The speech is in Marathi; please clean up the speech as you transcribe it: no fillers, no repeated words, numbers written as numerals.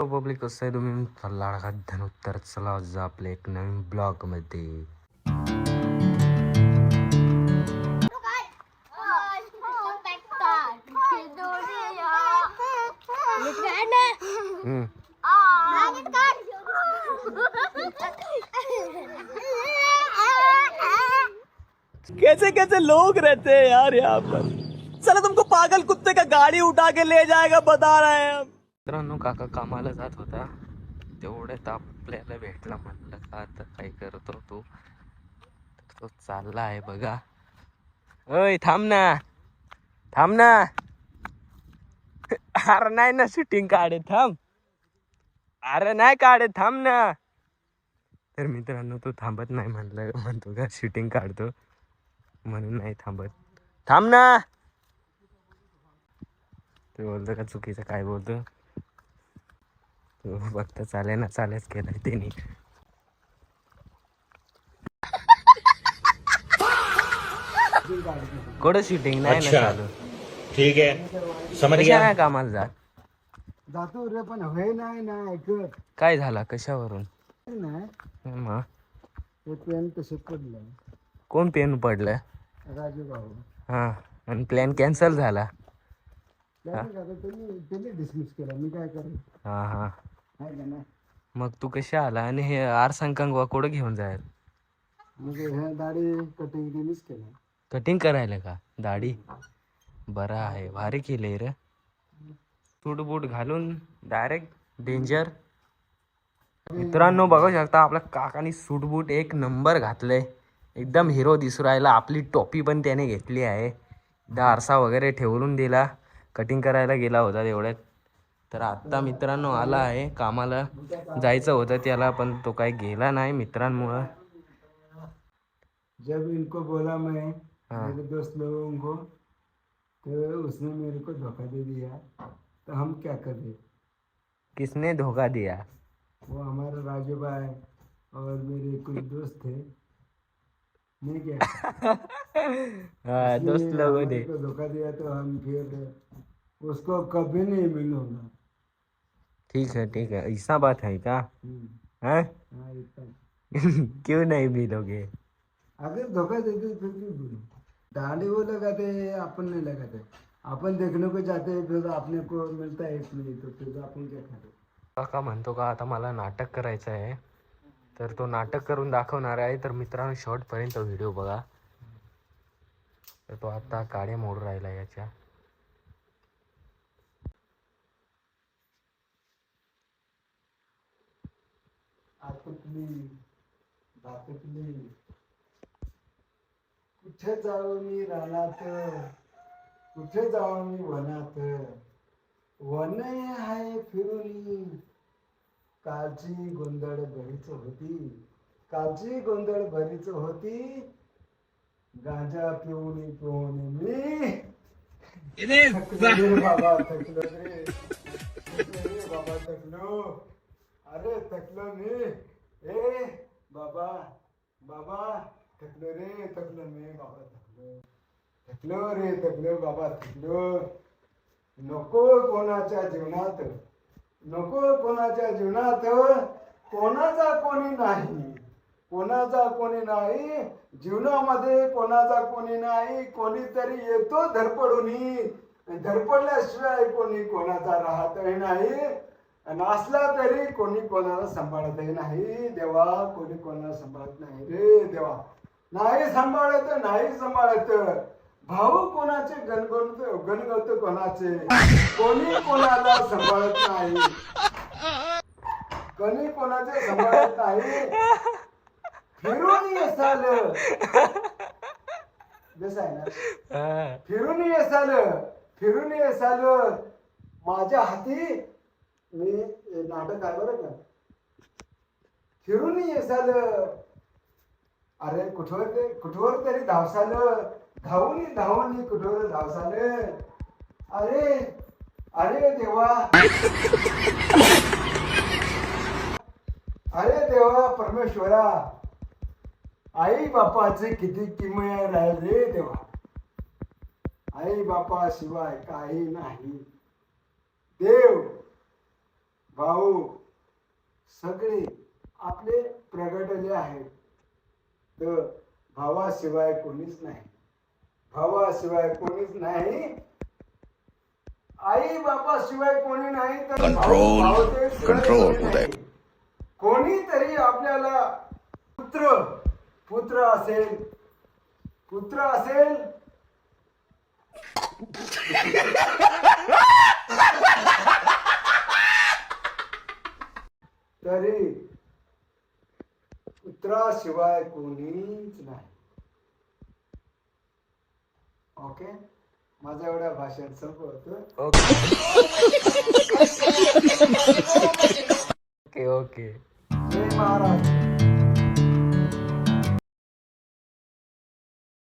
पब्लिक, कसं आहे तुम्ही लाडका धनुत्तर. चला जा आपल्या एक नवीन ब्लॉग मध्ये. कैसे कैसे लोग रहते हैं यार यहाँ पर. चला तुमको पागल कुत्ते का गाडी उठा के ले जाएगा बता रहे हैं हम. मित्रांनो, काका कामाला जात होता, तेवढ्यात आपल्याला भेटला. म्हटलं का आता काय करतो तू, तो चालला आहे बघा. ओय थांब ना, थांब ना. अरे नाही ना शूटिंग काढे, थांब. अरे नाही काढे, थांब ना. तर मित्रांनो, तो थांबत नाही. म्हणतो का शूटिंग काढतो म्हणून नाही थांबत. थांब ना. ते बोलतो का चुकीचं काय बोलतो तो, फक्त चाले ना चालेच केलंय त्यांनी. कुठं शूटिंग नाही ना चालू. ठीक आहे, समज कशा नाही कामाला जातो रे, पण होय नाही ना ऐकत. काय झाला कशावरून? नाही मग ते पेन तसे पडलं. कोण पेन पडलं? राजू भाऊ हा, आणि प्लॅन कॅन्सल झाला. त्यांनी डिसमिस केला, मी काय करेन. हा हा. आहे का नाही. मग तू कशा आला आणि हे आरसंकांगवा कुठं घेऊन जाईल? मग ह्या दाढी कटिंग त्यांनीच केलं. कटिंग करायला का दाढी? बरं आहे, भारी केले रे. सूट बूट घालून डायरेक्ट डेंजर. मित्रांनो बघू शकता, आपल्या काकानी सूट बूट एक नंबर घातलंय, एकदम हिरो दिसू राहिला. आपली टोपी पण त्याने घेतली आहे, आरसा वगैरे ठेवून दिला. कटिंग करायला गेला होता तेवढ्यात. तर आत्ता मित्रांनो आला आहे, कामाला जायचं होतं त्याला, पण तो काही गेला नाही मित्रांमुळं. जब इनको बोला मैं मेरे दोस्त लोगों को, तो उसने मेरे को धोखा दे दिया, तो हम क्या करें. किसने धोखा दिया? वो हमारा राजू भाई और मेरे कुछ दोस्त थे, नहीं क्या. दोस्त लोगों ने को धोखा दिया, तो हम फिर उसको कभी नहीं मिलूंगा. ठीक है, ऐसा बात है का? हैं? हाँ, इतना. क्यों नहीं मिलोगे? अगर धोखा देते फिर क्यों बोलो. दाढ़ी वो लगाते, अपन नहीं लगाते. अपन देखने को जाते हैं, फिर अपने को मिलता है इसलिए, तो फिर अपन क्या करें. काका म्हणतो का आता मला नाटक करायचं आहे, तर तो नाटक करून दाखवणार आहे. तर मित्रांनो शेवटपर्यंत व्हिडिओ बघा. तर तो आता काड्या मोडून राहिला याच्या. बातुकली कुठे जाऊ मी रानात, कुठे जाऊ मी वनात. वन आहे फिरून, कालची गोंधळ भरीच होती, कालची गोंधळ भरीच होती. गांजा पिऊन पिऊन मी थकलो रे बाबा, थकलो रे. थकलो रे बाबा, थकलो. अरे थकलो मी. ए बाबा, बाबा थकलो रे, थकलो मी बाबा, थकलो. थकलो रे, थकलो बाबा, थकलो. नको कोणाच्या जीवनात, नको कोणाच्या जीवनात कोणाचा कोणी नाही, कोणाचा कोणी नाही जीवनामध्ये, कोणाचा कोणी नाही. कोणीतरी येतो धडपडून, धडपडल्याशिवाय कोणी कोणाचा राहतही नाही, आणि असला तरी कोणी कोणाला सांभाळतही नाही. देवा, कोणी कोणाला सांभाळत नाही रे देवा, नाही सांभाळत, नाही सांभाळत. भाऊ कोणाचे गणगवत कोणाचे, कोणी कोणाला सांभाळत नाही, कोणी कोणाचे सांभाळत नाही. फिरून येसाल, जसं आहे ना, फिरून येसाल, फिरून येसाल माझ्या हाती. मी नाटक आहे बरं का. फिरून येसाल, अरे कुठवर तरी धावसाल, धावून धावून कुठवर धावसाल. अरे अरे देवा, अरे देवा परमेश्वरा, आई बापाचे किती किमया राहील रे देवा. आई बापा शिवाय काही नाही. देव भाऊ सगळे आपले प्रगटले आहेत. तर भावाशिवाय कोणीच नाही, भावाशिवाय कोणीच नाही, आई बापाशिवाय कोणी नाही, तर कंट्रोल कोणीतरी आपल्याला पुत्र असेल तरी पुत्राशिवाय कोणीच नाही. ओके, माझं एवढ्या भाषण संपवतो. Okay okay. जय महाराज.